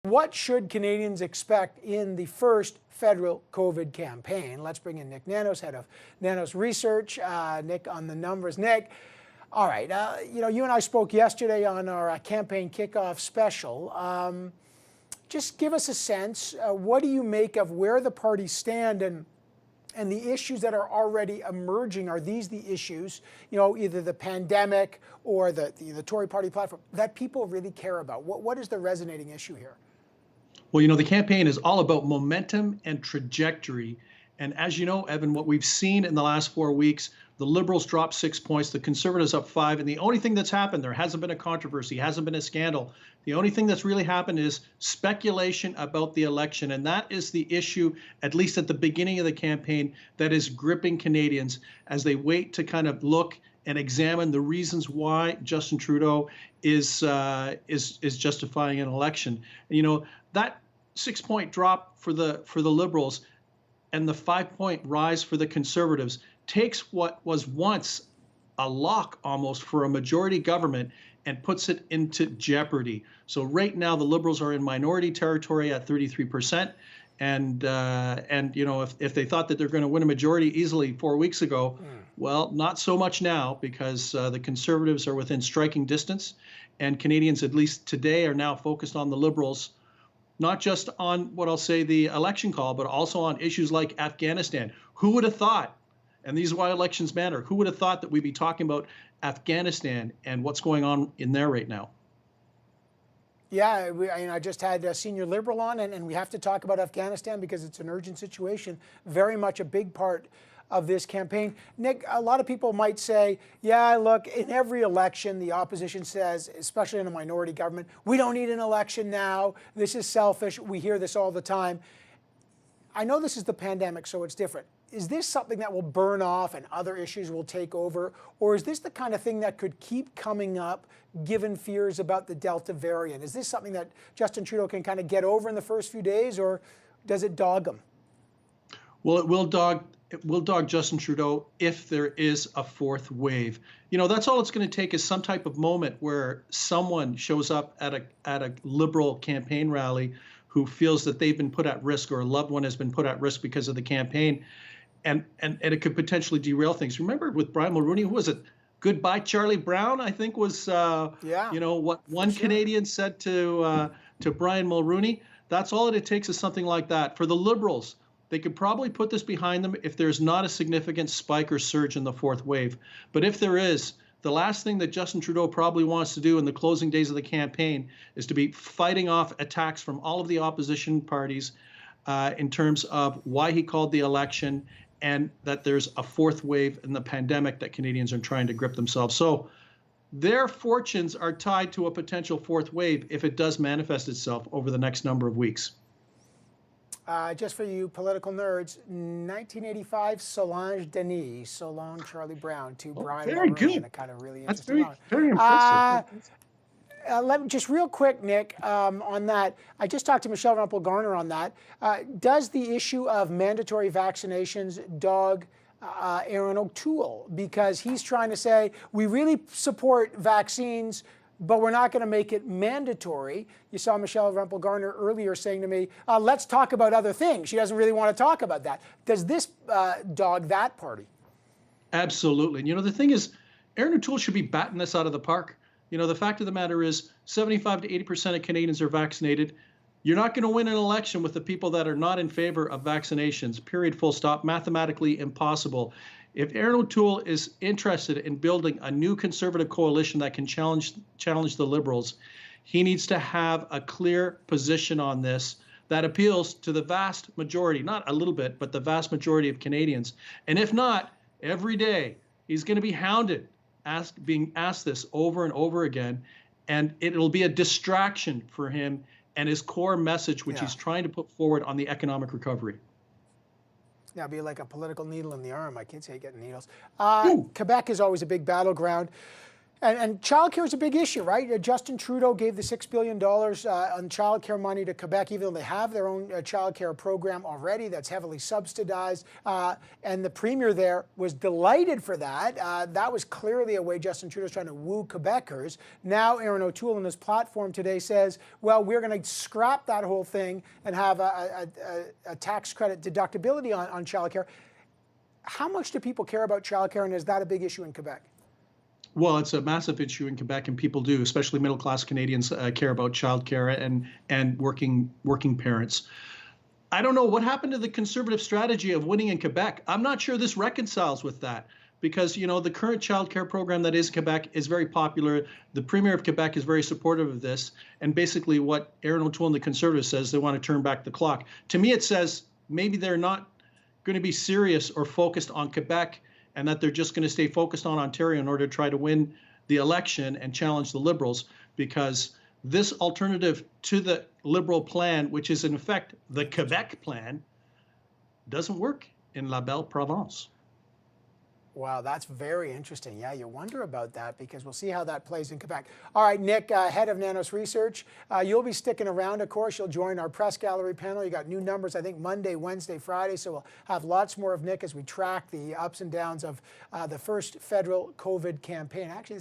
What should Canadians expect in the first federal COVID campaign? Let's bring in Nick Nanos, head of Nanos Research. Nick, on the numbers. Nick, all right. You and I spoke yesterday on our campaign kickoff special. Just give us a sense. What do you make of where the parties stand and the issues that are already emerging? Are these the issues, either the pandemic or the Tory party platform that people really care about? What is the resonating issue here? Well, the campaign is all about momentum and trajectory. And as you know, Evan, what we've seen in the last 4 weeks, the Liberals dropped 6 points, the Conservatives up 5. And the only thing that's happened, there hasn't been a controversy, hasn't been a scandal. The only thing that's really happened is speculation about the election. And that is the issue, at least at the beginning of the campaign, that is gripping Canadians as they wait to kind of look and examine the reasons why Justin Trudeau is justifying an election. That 6-point drop for the Liberals and the 5-point rise for the Conservatives takes what was once a lock almost for a majority government and puts it into jeopardy. So right now the Liberals are in minority territory at 33%. And if they thought that they're going to win a majority easily 4 weeks ago, well, not so much now, because the Conservatives are within striking distance, and Canadians, at least today, are now focused on the Liberals, not just on what I'll say the election call, but also on issues like Afghanistan. Who would have thought, and these are why elections matter, who would have thought that we'd be talking about Afghanistan and what's going on in there right now? Yeah, I just had a senior Liberal on, and we have to talk about Afghanistan because it's an urgent situation, very much a big part of this campaign. Nick, a lot of people might say, yeah, look, in every election, the opposition says, especially in a minority government, we don't need an election now. This is selfish. We hear this all the time. I know this is the pandemic, so it's different. Is this something that will burn off and other issues will take over? Or is this the kind of thing that could keep coming up given fears about the Delta variant? Is this something that Justin Trudeau can kind of get over in the first few days, or does it dog him? Well, it will dog Justin Trudeau if there is a fourth wave. That's all it's going to take is some type of moment where someone shows up at a Liberal campaign rally who feels that they've been put at risk or a loved one has been put at risk because of the campaign. And it could potentially derail things. Remember with Brian Mulroney, who was it? Goodbye, Charlie Brown, I think was, what one Canadian said to Brian Mulroney. That's all it takes is something like that. For the Liberals, they could probably put this behind them if there's not a significant spike or surge in the fourth wave. But if there is, the last thing that Justin Trudeau probably wants to do in the closing days of the campaign is to be fighting off attacks from all of the opposition parties in terms of why he called the election and that there's a fourth wave in the pandemic that Canadians are trying to grip themselves. So their fortunes are tied to a potential fourth wave if it does manifest itself over the next number of weeks. Just for you political nerds, 1985, Solange Denis, Solange Charlie Brown, to Brian very Mulroney, good. a kind of really That's interesting very impressive. Let me just real quick, Nick, on that. I just talked to Michelle Rempel-Garner on that. Does the issue of mandatory vaccinations dog Aaron O'Toole? Because he's trying to say, we really support vaccines, but we're not going to make it mandatory. You saw Michelle Rempel-Garner earlier saying to me, let's talk about other things. She doesn't really want to talk about that. Does this dog that party? Absolutely. And the thing is, Aaron O'Toole should be batting this out of the park. The fact of the matter is 75 to 80% of Canadians are vaccinated. You're not going to win an election with the people that are not in favor of vaccinations, period, full stop, mathematically impossible. If Aaron O'Toole is interested in building a new Conservative coalition that can challenge the Liberals, he needs to have a clear position on this that appeals to the vast majority, not a little bit, but the vast majority of Canadians. And if not, every day he's going to be hounded, being asked this over and over again, and it'll be a distraction for him and his core message, which he's trying to put forward on the economic recovery. Yeah, it'd be like a political needle in the arm. My kids hate getting needles. Quebec is always a big battleground. And childcare is a big issue, right? Justin Trudeau gave the $6 billion on childcare money to Quebec, even though they have their own childcare program already that's heavily subsidized. And the premier there was delighted for that. That was clearly a way Justin Trudeau's trying to woo Quebecers. Now Aaron O'Toole in his platform today says, well, we're going to scrap that whole thing and have a tax credit deductibility on childcare. How much do people care about childcare, and is that a big issue in Quebec? Well, it's a massive issue in Quebec, and people do, especially middle-class Canadians, care about childcare and working parents. I don't know what happened to the Conservative strategy of winning in Quebec. I'm not sure this reconciles with that, because the current childcare program that is Quebec is very popular. The Premier of Quebec is very supportive of this, and basically what Aaron O'Toole and the Conservatives says, they want to turn back the clock. To me, it says maybe they're not going to be serious or focused on Quebec, and that they're just going to stay focused on Ontario in order to try to win the election and challenge the Liberals, because this alternative to the Liberal plan, which is in effect the Quebec plan, doesn't work in La Belle Province. Wow, that's very interesting. Yeah, you wonder about that, because we'll see how that plays in Quebec. All right, Nick, head of Nanos Research, you'll be sticking around, of course. You'll join our press gallery panel. You got new numbers, I think, Monday, Wednesday, Friday. So we'll have lots more of Nick as we track the ups and downs of the first federal COVID campaign. Actually,